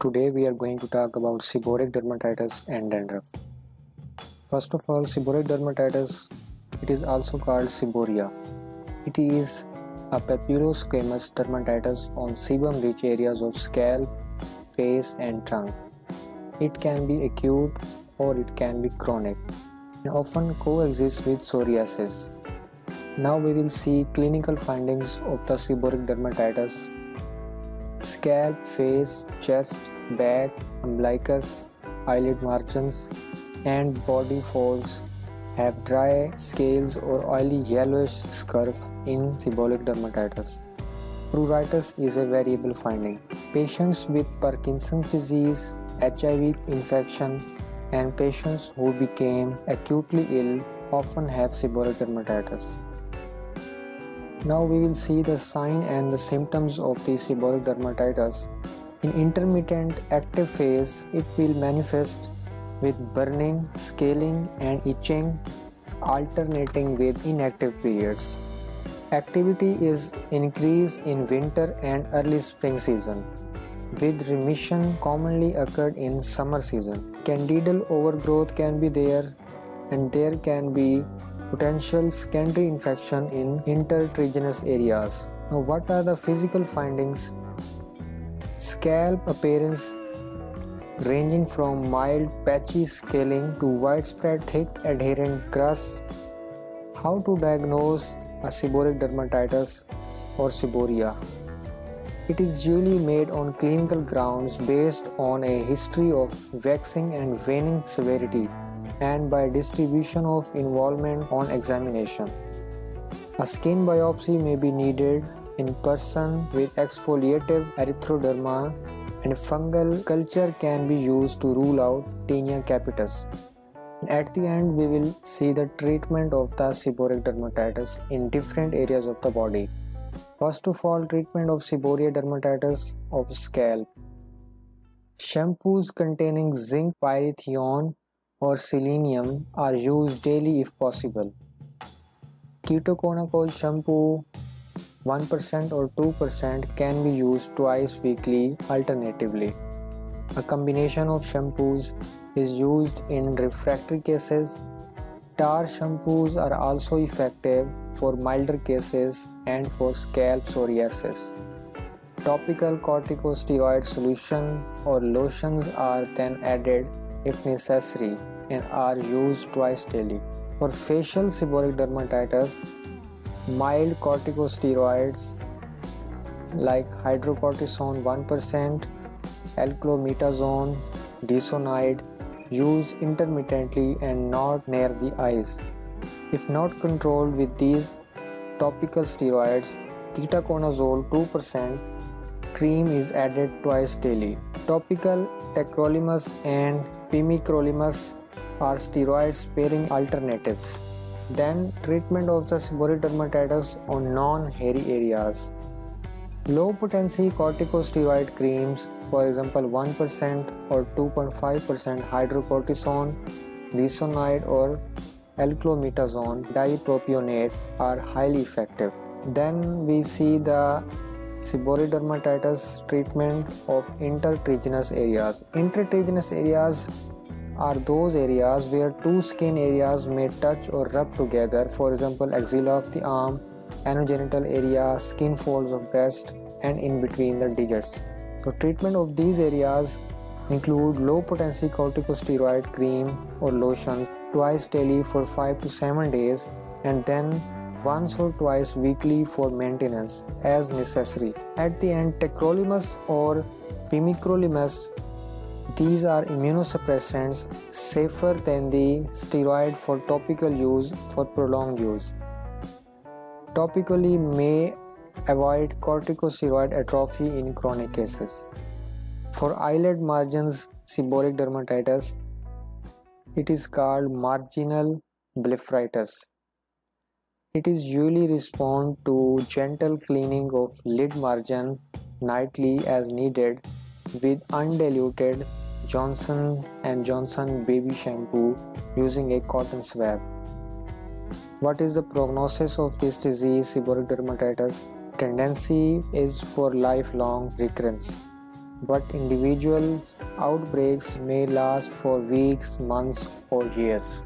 Today we are going to talk about seborrheic dermatitis and dandruff. First of all, seborrheic dermatitis, it is also called seborrhea. It is a papulosquamous dermatitis on sebum-rich areas of scalp, face and trunk. It can be acute or it can be chronic and often coexists with psoriasis. Now we will see clinical findings of the seborrheic dermatitis. Scalp, face, chest, back, umbilicus, eyelid margins and body folds have dry scales or oily yellowish scurf in seborrheic dermatitis. Pruritus is a variable finding. Patients with Parkinson's disease, HIV infection and patients who became acutely ill often have seborrheic dermatitis. Now we will see the sign and the symptoms of the seborrheic dermatitis. In intermittent active phase, it will manifest with burning, scaling and itching alternating with inactive periods. Activity is increased in winter and early spring season, with remission commonly occurred in summer season. Candidal overgrowth can be there and there can be potential secondary infection in intertriginous areas. Now what are the physical findings? Scalp appearance ranging from mild patchy scaling to widespread thick adherent crust. How to diagnose a seborrheic dermatitis or seborrhea? It is usually made on clinical grounds based on a history of waxing and waning severity and by distribution of involvement on examination. A skin biopsy may be needed in person with exfoliative erythroderma and fungal culture can be used to rule out tinea capitis. At the end, we will see the treatment of the seborrheic dermatitis in different areas of the body. First of all, treatment of seborrheic dermatitis of scalp. Shampoos containing zinc pyrithione or selenium are used daily if possible. Ketoconazole shampoo 1% or 2% can be used twice weekly alternatively. A combination of shampoos is used in refractory cases. Tar shampoos are also effective for milder cases and for scalp psoriasis. Topical corticosteroid solution or lotions are then added if necessary and are used twice daily. For facial seborrheic dermatitis, mild corticosteroids like hydrocortisone 1%, alclometazone, disonide used intermittently and not near the eyes. If not controlled with these topical steroids, ketoconazole 2% cream is added twice daily. Topical tacrolimus and pimecrolimus are steroid-sparing alternatives. Then treatment of the seborrheic dermatitis on non-hairy areas. Low potency corticosteroid creams, for example 1% or 2.5% hydrocortisone, disonide or alclometazone dipropionate are highly effective. Then we see the seborrheic dermatitis treatment of intertriginous areas. Intertriginous areas are those areas where two skin areas may touch or rub together, for example axilla of the arm, anogenital area, skin folds of breast and in between the digits. So treatment of these areas include low potency corticosteroid cream or lotions twice daily for 5 to 7 days and then once or twice weekly for maintenance as necessary. At the end, tacrolimus or pimecrolimus, these are immunosuppressants safer than the steroid for topical use for prolonged use. Topically may avoid corticosteroid atrophy in chronic cases. For eyelid margins seborrheic dermatitis, it is called marginal blepharitis. It is usually respond to gentle cleaning of lid margin nightly as needed with undiluted Johnson & Johnson baby shampoo using a cotton swab. What is the prognosis of this disease, seborrheic dermatitis? Tendency is for lifelong recurrence. but individual outbreaks may last for weeks, months, or years.